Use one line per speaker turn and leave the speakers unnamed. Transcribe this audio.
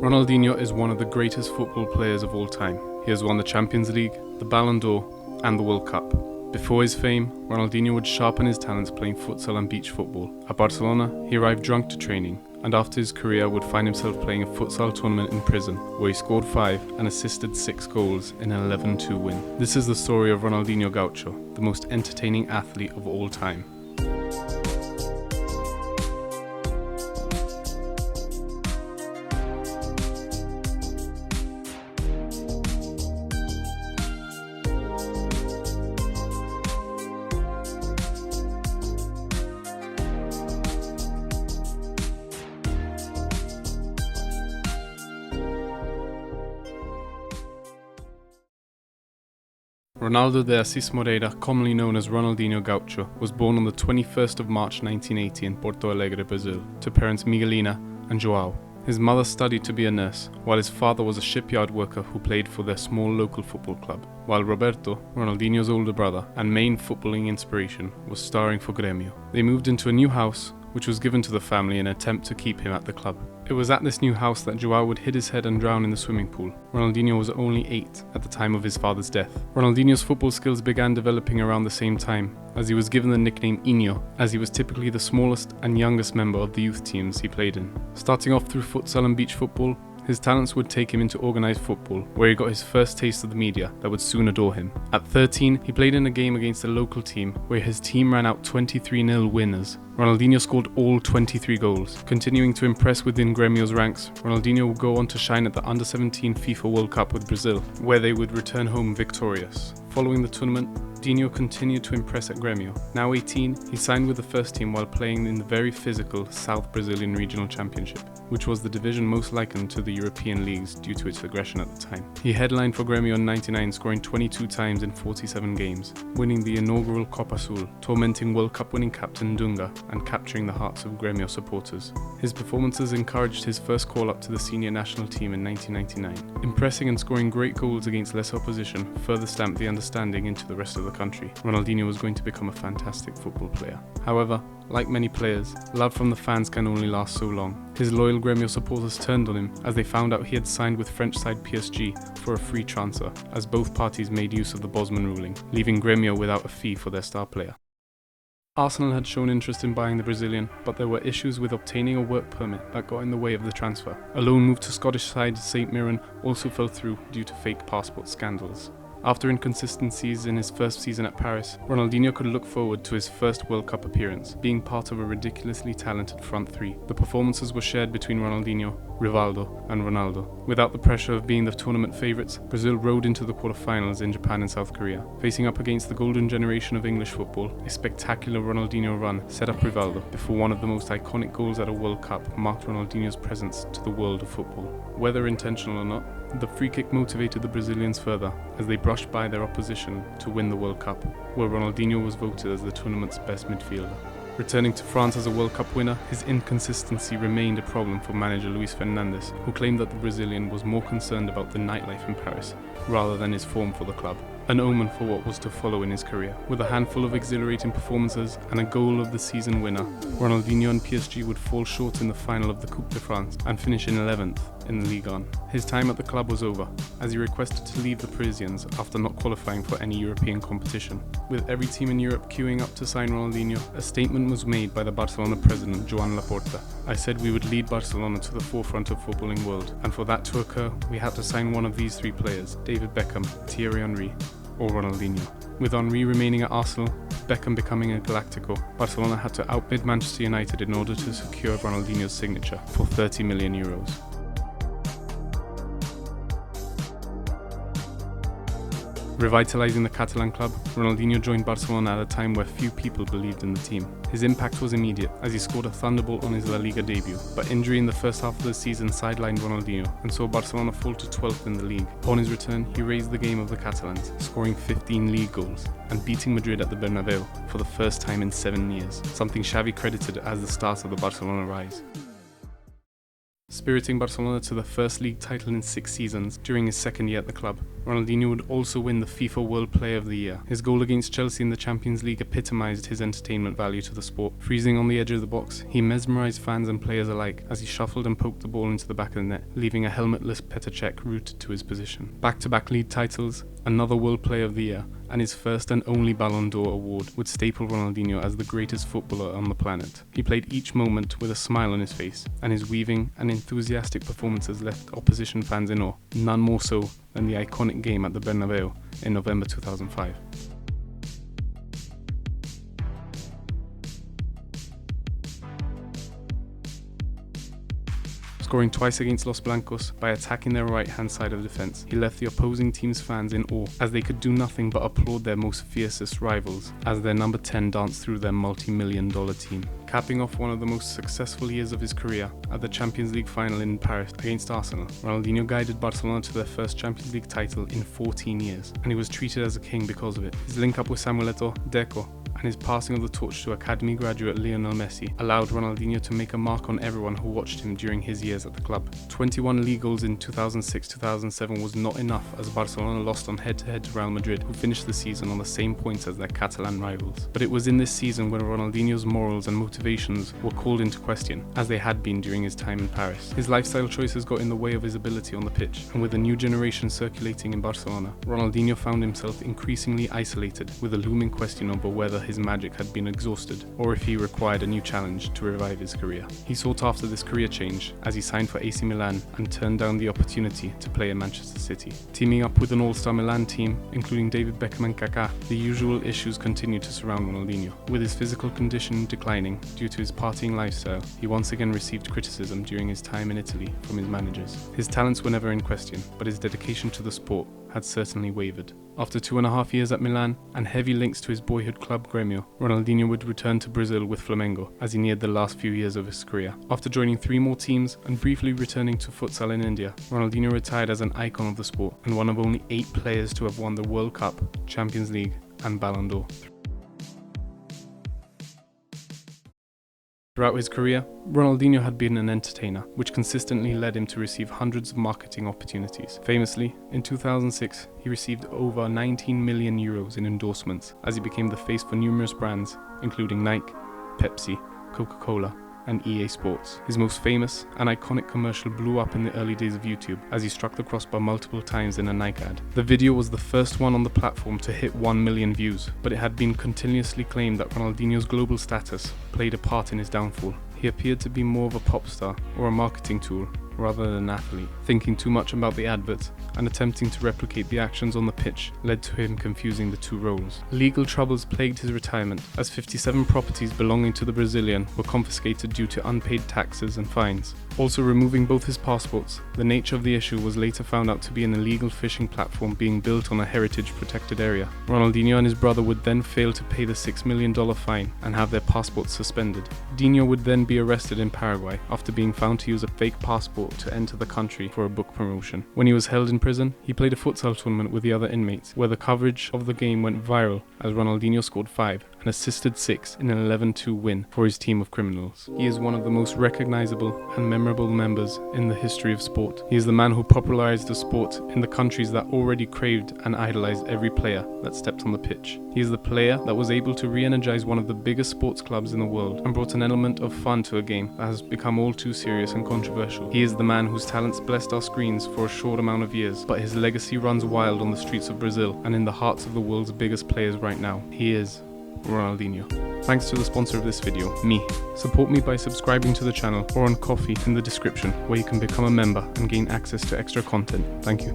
Ronaldinho is one of the greatest football players of all time. He has won the Champions League, the Ballon d'Or, and the World Cup. Before his fame, Ronaldinho would sharpen his talents playing futsal and beach football. At Barcelona, he arrived drunk to training, and after his career would find himself playing a futsal tournament in prison, where he scored 5 and assisted 6 goals in an 11-2 win. This is the story of Ronaldinho Gaucho, the most entertaining athlete of all time. Ronaldo de Assis Moreira, commonly known as Ronaldinho Gaucho, was born on the 21st of March 1980 in Porto Alegre, Brazil, to parents Miguelina and João. His mother studied to be a nurse, while his father was a shipyard worker who played for their small local football club, while Roberto, Ronaldinho's older brother and main footballing inspiration, was starring for Grêmio. They moved into a new house, which was given to the family in an attempt to keep him at the club. It was at this new house that João would hit his head and drown in the swimming pool. Ronaldinho was only 8 at the time of his father's death. Ronaldinho's football skills began developing around the same time, as he was given the nickname Inho, as he was typically the smallest and youngest member of the youth teams he played in. Starting off through futsal and beach football, his talents would take him into organised football, where he got his first taste of the media that would soon adore him. At 13, he played in a game against a local team, where his team ran out 23-0 winners. Ronaldinho scored all 23 goals. Continuing to impress within Grêmio's ranks, Ronaldinho would go on to shine at the Under-17 FIFA World Cup with Brazil, where they would return home victorious. Following the tournament, Dinho continued to impress at Grêmio. Now 18, he signed with the first team while playing in the very physical South Brazilian Regional Championship, which was the division most likened to the European leagues due to its aggression at the time. He headlined for Grêmio in '99, scoring 22 times in 47 games, winning the inaugural Copa Sul, tormenting World Cup winning captain Dunga, and capturing the hearts of Grêmio supporters. His performances encouraged his first call-up to the senior national team in 1999. Impressing and scoring great goals against less opposition further stamped the understanding into the rest of the country. Ronaldinho was going to become a fantastic football player. However, like many players, love from the fans can only last so long. His loyal Grêmio supporters turned on him as they found out he had signed with French side PSG for a free transfer, as both parties made use of the Bosman ruling, leaving Grêmio without a fee for their star player. Arsenal had shown interest in buying the Brazilian, but there were issues with obtaining a work permit that got in the way of the transfer. A loan move to Scottish side St Mirren also fell through due to fake passport scandals. After inconsistencies in his first season at Paris, Ronaldinho could look forward to his first World Cup appearance, being part of a ridiculously talented front three. The performances were shared between Ronaldinho, Rivaldo and Ronaldo. Without the pressure of being the tournament favourites, Brazil rode into the quarterfinals in Japan and South Korea. Facing up against the golden generation of English football, a spectacular Ronaldinho run set up Rivaldo before one of the most iconic goals at a World Cup marked Ronaldinho's presence to the world of football. Whether intentional or not, the free kick motivated the Brazilians further as they brushed by their opposition to win the World Cup, where Ronaldinho was voted as the tournament's best midfielder. Returning to France as a World Cup winner, his inconsistency remained a problem for manager Luis Fernandes, who claimed that the Brazilian was more concerned about the nightlife in Paris rather than his form for the club, an omen for what was to follow in his career. With a handful of exhilarating performances and a goal of the season winner, Ronaldinho and PSG would fall short in the final of the Coupe de France and finish in 11th in the Ligue 1. His time at the club was over, as he requested to leave the Parisians after not qualifying for any European competition. With every team in Europe queuing up to sign Ronaldinho, a statement was made by the Barcelona president Joan Laporta. "I said we would lead Barcelona to the forefront of footballing world, and for that to occur, we had to sign one of these 3 players, David Beckham, Thierry Henry, or Ronaldinho." With Henry remaining at Arsenal, Beckham becoming a Galactico, Barcelona had to outbid Manchester United in order to secure Ronaldinho's signature for €30 million. Revitalizing the Catalan club, Ronaldinho joined Barcelona at a time where few people believed in the team. His impact was immediate, as he scored a thunderbolt on his La Liga debut, but injury in the first half of the season sidelined Ronaldinho and saw Barcelona fall to 12th in the league. Upon his return, he raised the game of the Catalans, scoring 15 league goals and beating Madrid at the Bernabeu for the first time in 7 years, something Xavi credited as the start of the Barcelona rise. spiriting Barcelona to the first league title in 6 seasons during his second year at the club. Ronaldinho would also win the FIFA World Player of the Year. His goal against Chelsea in the Champions League epitomized his entertainment value to the sport. Freezing on the edge of the box, he mesmerized fans and players alike as he shuffled and poked the ball into the back of the net, leaving a helmetless Petr Cech rooted to his position. Back-to-back league titles, another World Player of the Year, and his first and only Ballon d'Or award would staple Ronaldinho as the greatest footballer on the planet. He played each moment with a smile on his face, and his weaving and enthusiastic performances left opposition fans in awe, none more so than the iconic game at the Bernabeu in November 2005. Scoring twice against Los Blancos by attacking their right-hand side of defence, he left the opposing team's fans in awe, as they could do nothing but applaud their most fiercest rivals as their number 10 danced through their multi-million-dollar team. Capping off one of the most successful years of his career at the Champions League final in Paris against Arsenal, Ronaldinho guided Barcelona to their first Champions League title in 14 years, and he was treated as a king because of it. His link-up with Samuel Eto'o, Deco, and his passing of the torch to academy graduate Lionel Messi allowed Ronaldinho to make a mark on everyone who watched him during his years at the club. 21 league goals in 2006-2007 was not enough, as Barcelona lost on head-to-head to Real Madrid, who finished the season on the same points as their Catalan rivals. But it was in this season when Ronaldinho's morals and motivations were called into question, as they had been during his time in Paris. His lifestyle choices got in the way of his ability on the pitch, and with a new generation circulating in Barcelona, Ronaldinho found himself increasingly isolated, with a looming question over whether his magic had been exhausted, or if he required a new challenge to revive his career. He sought after this career change as he signed for AC Milan and turned down the opportunity to play in Manchester City. Teaming up with an all-star Milan team, including David Beckham and Kaká, the usual issues continued to surround Ronaldinho. With his physical condition declining due to his partying lifestyle, he once again received criticism during his time in Italy from his managers. His talents were never in question, but his dedication to the sport had certainly wavered. After 2.5 years at Milan and heavy links to his boyhood club Grêmio, Ronaldinho would return to Brazil with Flamengo as he neared the last few years of his career. After joining 3 more teams and briefly returning to futsal in India, Ronaldinho retired as an icon of the sport and one of only 8 players to have won the World Cup, Champions League and Ballon d'Or. Throughout his career, Ronaldinho had been an entertainer, which consistently led him to receive hundreds of marketing opportunities. Famously, in 2006, he received over 19 million euros in endorsements as he became the face for numerous brands, including Nike, Pepsi, Coca-Cola, and EA Sports. His most famous and iconic commercial blew up in the early days of YouTube as he struck the crossbar multiple times in a Nike ad. The video was the first one on the platform to hit 1 million views, but it had been continuously claimed that Ronaldinho's global status played a part in his downfall. He appeared to be more of a pop star or a marketing tool rather than an athlete. Thinking too much about the advert and attempting to replicate the actions on the pitch led to him confusing the 2 roles. Legal troubles plagued his retirement, as 57 properties belonging to the Brazilian were confiscated due to unpaid taxes and fines. Also removing both his passports, the nature of the issue was later found out to be an illegal fishing platform being built on a heritage protected area. Ronaldinho and his brother would then fail to pay the $6 million fine and have their passports suspended. Dinho would then be arrested in Paraguay after being found to use a fake passport to enter the country for a book promotion. When he was held in prison, he played a futsal tournament with the other inmates, where the coverage of the game went viral as Ronaldinho scored 5 and assisted 6 in an 11-2 win for his team of criminals. He is one of the most recognizable and memorable members in the history of sport. He is the man who popularized the sport in the countries that already craved and idolized every player that stepped on the pitch. He is the player that was able to re-energize one of the biggest sports clubs in the world and brought an element of fun to a game that has become all too serious and controversial. He is the man whose talents blessed our screens for a short amount of years, but his legacy runs wild on the streets of Brazil and in the hearts of the world's biggest players right now. He is Ronaldinho. Thanks to the sponsor of this video, me. Support me by subscribing to the channel or on Ko-fi in the description, where you can become a member and gain access to extra content. Thank you.